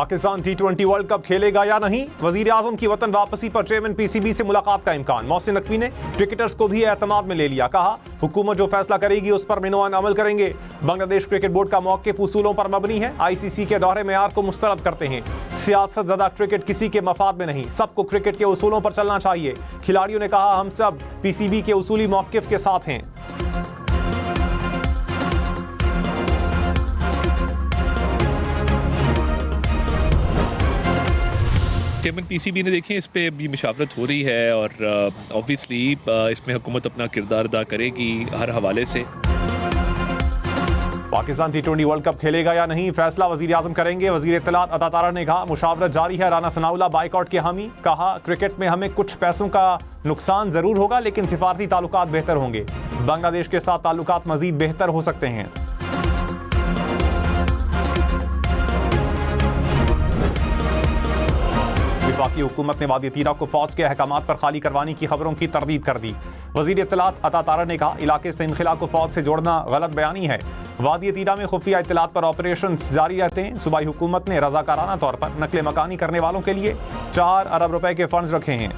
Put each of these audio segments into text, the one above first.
Pakistan T20 world cup खेलेगा या नहीं, वजीर आजम की वतन वापसी पर चेयरमैन PCB से मुलाकात का इम्कान। मोहसिन नकवी ने क्रिकेटर्स को भी एतमाद में ले लिया, कहा हुकूमत जो फैसला करेगी उस पर मिनोअन अमल करेंगे। बांग्लादेश क्रिकेट बोर्ड का मौक़िफ़ उसूलों पर मबनी है, ICC के दोहरे मेयार को मुस्तरद करते हैं। सियासत ज़दा क्रिकेट किसी के मफाद में नहीं, सबको क्रिकेट के उसूलों पर चलना चाहिए। खिलाड़ियों ने कहा हम सब PCB के उसूली मौक़िफ़ के साथ हैं। चेयरमैन PCB ने देखें इस पे भी मुशावरत हो रही है और ऑब्वियसली इसमें हुकूमत अपना किरदार अदा करेगी हर हवाले से। पाकिस्तान T20 वर्ल्ड कप खेलेगा या नहीं, फैसला वजीर आजम करेंगे। वजीर इत्तलात अता तारा ने कहा मुशावरत जारी है। राना सनाउल्लाह बाइकआउट के हामी, कहा क्रिकेट में हमें कुछ पैसों का नुकसान जरूर होगा लेकिन सिफारती ताल्लुकात बेहतर होंगे। बांग्लादेश के साथ ताल्लुकात मजीद बेहतर हो सकते हैं। वफाकी हुकूमत ने वादी तीरा को फौज के अहकामात पर खाली करवाने की खबरों की तरदीद कर दी। वजीर इत्तलात अता तारा ने कहा इलाके से इनखिला को फौज से जोड़ना गलत बयानी है। वादी तीरा में खुफिया इत्तलात पर ऑपरेशन जारी रहते हैं। सूबाई हुकूमत ने रजाकाराना तौर पर नकले मकानी करने वालों के लिए 4 अरब रुपए के फंड्स रखे हैं।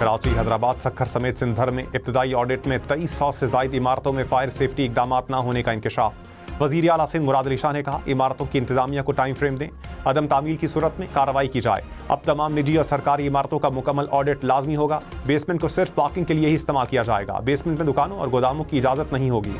कराची, हैदराबाद, सक्खर समेत सिंध भर में इब्तदाई ऑडिट में 2300 से ज़ायद इमारतों में फायर सेफ्टी इकदाम न होने का इंकशाफ। वज़ीर आला सिंध मुराद अली शाह ने कहा इमारतों की इंतजामिया को टाइम फ्रेम दें, अदम तामील की सूरत में कार्रवाई की जाए। अब तमाम निजी और सरकारी इमारतों का मुकम्मल ऑडिट लाजमी होगा। बेसमेंट को सिर्फ पार्किंग के लिए ही इस्तेमाल किया जाएगा। बेसमेंट में दुकानों और गोदामों की इजाज़त नहीं होगी।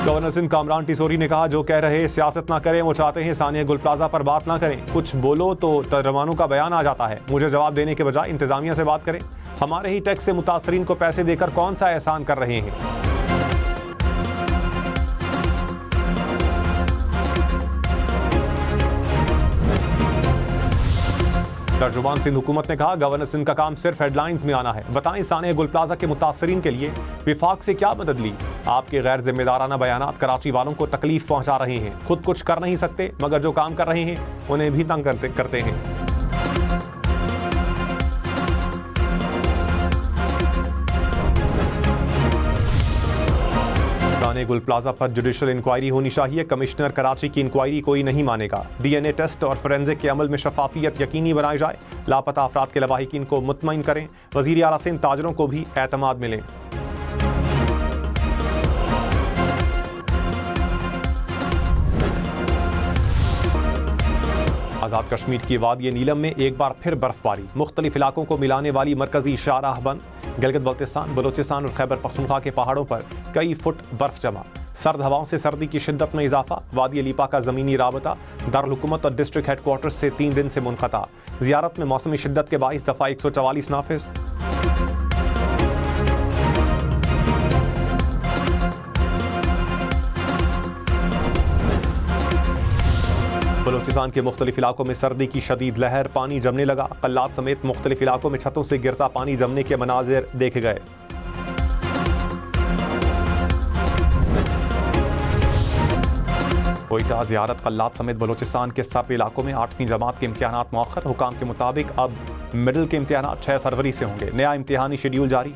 गवर्नर सिंध कामरान टिसोरी ने कहा जो कह रहे सियासत ना करें वो चाहते हैं सानिया गुल प्लाजा पर बात ना करें। कुछ बोलो तो तर्जमानों का बयान आ जाता है। मुझे जवाब देने के बजाय इंतजामिया से बात करें। हमारे ही टैक्स से मुतासरीन को पैसे देकर कौन सा एहसान कर रहे हैं। तर्जुमान सिंध हुकूमत ने कहा गवर्नर सिंध का काम सिर्फ हेडलाइंस में आना है। बताएं सानिया गुल प्लाजा के मुतासरीन के लिए विफाक से क्या मदद ली। आपके गैर जिम्मेदाराना बयानात कराची वालों को तकलीफ पहुंचा रहे हैं। खुद कुछ कर नहीं सकते मगर जो काम कर रहे हैं उन्हें भी तंग करते हैं। सानिया गुल प्लाजा पर जुडिशल इंक्वायरी होनी चाहिए। कमिश्नर कराची की इंक्वायरी कोई नहीं मानेगा। DNA टेस्ट और फोरेंसिक के अमल में शफाफियत यकीनी बनाई जाए। लापता अफराद के लवाहिकीन को मुतमईन करें। वज़ीर आला सिंध ताजरों को भी एतमाद मिले। आज़ाद कश्मीर की वादी नीलम में एक बार फिर बर्फबारी। मुख्तलिफ इलाकों को मिलाने वाली मरकजी शाहराह बंद। गिलगित बल्तिस्तान, बलोचिस्तान और खैबर पख्तूनख्वा के पहाड़ों पर कई फुट बर्फ जमा। सर्द हवाओं से सर्दी की शिद्दत में इजाफा। वादी अलीपा का ज़मीनी राबता दारुल हुकूमत और डिस्ट्रिक्ट हेडक्वार्टर्स से 3 दिन से मुनक़ता। ज़ियारत में मौसमी शिद्दत के बाइस दफ़ा 144 नाफिज। बलोचिस्तान के मुख्तलिफ इलाकों में सर्दी की शदीद लहर। पानी जमने लगा। कल्लात समेत मुख्तलिफ इलाकों में छतों से गिरता पानी जमने के मनाजिर देखे गए। कोयटा, ज़ियारत, कल्लात समेत बलोचिस्तान के सर्द इलाकों में 8वीं जमात के इम्तिहानात मौखर। हुकाम के मुताबिक अब मिडिल के इम्तिहानात 6 फरवरी से होंगे। नया इम्तिहानी शेड्यूल जारी।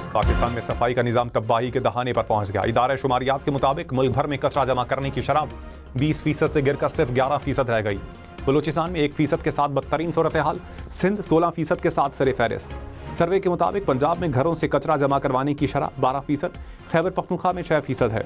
पाकिस्तान में सफाई का निज़ाम तबाही के दहाने पर पहुंच गया। इदारा शुमारियात के मुताबिक मुल्क भर में कचरा जमा करने की शरह 20% से गिरकर सिर्फ 11% रह गई। बलूचिस्तान में 1% के साथ बदतरीन सूरत हाल। सिंध 16% के साथ सरे फहरिस्त। सर्वे के मुताबिक पंजाब में घरों से कचरा जमा करवाने की शरह 12%, खैबर पख्तूनख्वा में 6% है।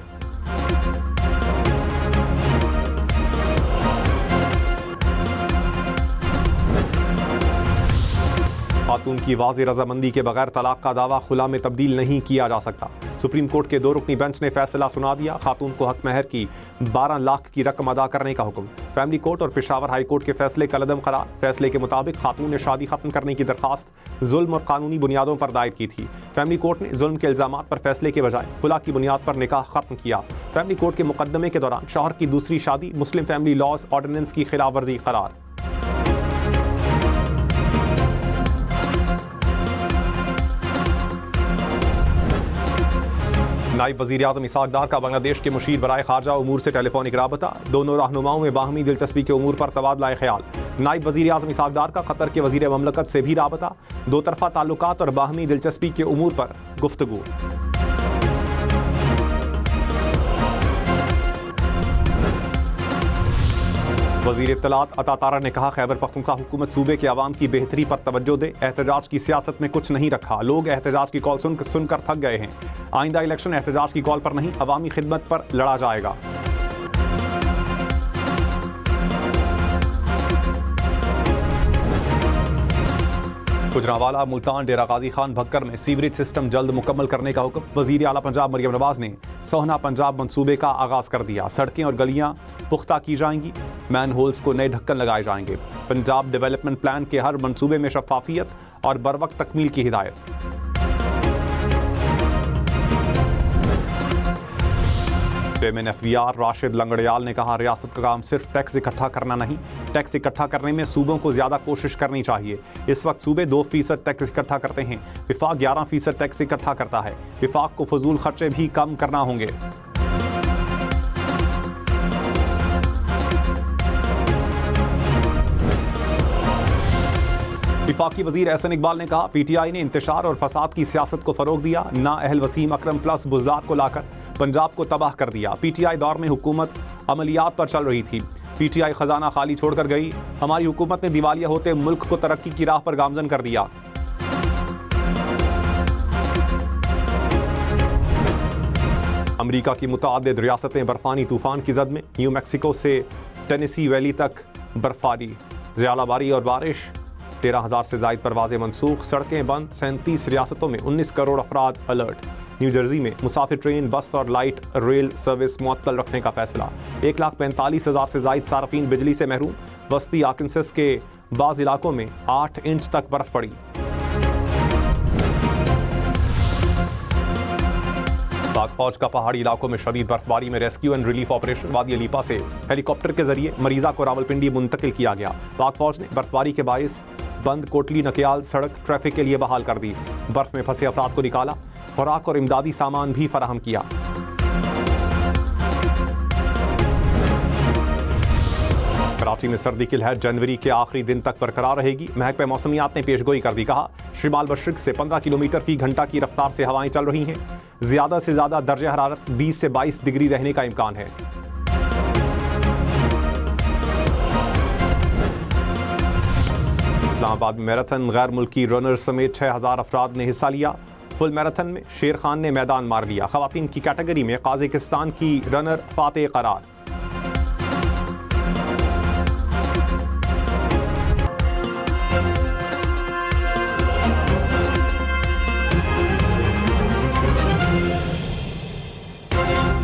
खातून की वाज़ेह रजामंदी के बगैर तलाक का दावा खुला में तब्दील नहीं किया जा सकता। सुप्रीम कोर्ट के 2 रुकनी बेंच ने फैसला सुना दिया। खातून को हक महर की 12 लाख की रकम अदा करने का हुक्म। फैमिली कोर्ट और पेशावर हाई कोर्ट के फैसले कलदम करार। फैसले के मुताबिक खातून ने शादी खत्म करने की दरखास्त जुल्म और कानूनी बुनियादों पर दायर की थी। फैमिली कोर्ट ने जुल्म के इल्जामात पर फैसले के बजाय खुला की बुनियाद पर निकाह खत्म किया। फैमिली कोर्ट के मुकदमे के दौरान शौहर की दूसरी शादी मुस्लिम फैमिली लॉज ऑर्डिनेंस की खिलाफ वर्जी करार। नायब वज़ीर आज़म इसहाक़ डार का बांग्लादेश के मुशीर बराए खारजा उमूर से टेलीफोनिक राबता। दोनों रहनुमाओं में बाहमी दिलचस्पी के उमूर पर तबादला ख्याल। नायब वज़ीर आज़म इसहाक़ डार का क़तर के वज़ीर ममलकत से भी राबता। दो तरफ़ा ताल्लुकात और बाहमी दिलचस्पी के उमूर पर गुफ्तगू। वज़ीर इत्तलात अता तारा ने कहा, खैबर पख्तूनख्वा हुकूमत सूबे के अवाम की बेहतरी पर तवज्जो दे। एहतजाज की सियासत में कुछ नहीं रखा। लोग एहतजाज की कॉल सुनकर थक गए हैं। आइंदा इलेक्शन एहतजाज की कॉल पर नहीं, अवामी खिदमत पर लड़ा जाएगा। गुजरांवाला, मुल्तान, डेरा गाजी खान, भक्कर में सीवरेज सिस्टम जल्द मुकम्मल करने का हुक्म। वज़ीर आला पंजाब मरियम नवाज ने सोहना पंजाब मंसूबे का आगाज़ कर दिया। सड़कें और गलियां पुख्ता की जाएंगी। मैन होल्स को नए ढक्कन लगाए जाएंगे। पंजाब डेवलपमेंट प्लान के हर मंसूबे में शफाफियत और बरवक्त तकमील की हिदायत। चेयरमैन FBR राशिद लंगड़ियाल ने कहा, रियासत का काम सिर्फ टैक्स इकट्ठा करना नहीं, टैक्स इकट्ठा करने में सूबों को ज़्यादा कोशिश करनी चाहिए। इस वक्त सूबे 2% टैक्स इकट्ठा करते हैं, विफाक 11% टैक्स इकट्ठा करता है। विफाक को फजूल खर्चे भी कम करना होंगे। विफाकी वजीर एहसन इकबाल ने कहा, PTI ने इंतशार और फसाद की सियासत को फरोग दिया। ना अहल वसीम अकरम प्लस बुज़दार को लाकर पंजाब को तबाह कर दिया। PTI दौर में हुकूमत अमलियात पर चल रही थी। PTI खजाना खाली छोड़कर गई। हमारी हुकूमत ने दिवालिया होते मुल्क को तरक्की की राह पर गामजन कर दिया। अमरीका की मुतअद्दिद रियासतें बर्फानी तूफान की जद में। न्यू मैक्सिको से टेनेसी वैली तक बर्फबारी, ज़्यालाबारी और बारिश। 13,000 से ज़ायद परवाज़ें मनसूख, सड़कें बंद। 37 रियासतों में 19 करोड़ अफराद अलर्ट। न्यू जर्सी में मुसाफिर ट्रेन, बस और लाइट रेल सर्विस मुअत्तल रखने का फैसला। 1,45,000 से ज़ायद सार्फिन बिजली से महरूम। वस्ती आर्कांसस के बाज़ इलाकों में 8 इंच तक बर्फ पड़ी। पाक फौज का पहाड़ी इलाकों में शदीद बर्फबारी में रेस्क्यू एंड रिलीफ ऑपरेशन। वादी अलीपा से हेलीकॉप्टर के जरिए मरीजा को रावलपिंडी मुंतकिल किया गया। पाक फौज ने बर्फबारी के बायस बंद कोटली नकियाल सड़क ट्रैफिक के लिए बहाल कर दी। बर्फ में फंसे अफराद को निकाला। खुराक और इमदादी सामान भी फराहम किया। कराची में सर्दी की लहर जनवरी के आखिरी दिन तक बरकरार रहेगी। महकमा मौसमियात ने पेशगोई कर दी। कहा, शिमाल मशरिक से 15 किलोमीटर फी घंटा की रफ्तार से हवाएं चल रही हैं। ज्यादा से ज्यादा दर्जा हरारत 20 से 22 डिग्री रहने का इम्कान है। इस्लामाबाद में मैराथन, गैर मुल्की रनर समेत 6,000 अफराद ने हिस्सा लिया। फुल मैराथन में शेर खान ने मैदान मार लिया। खवातीन की कैटेगरी में काज़ाकिस्तान की रनर फातेह करार।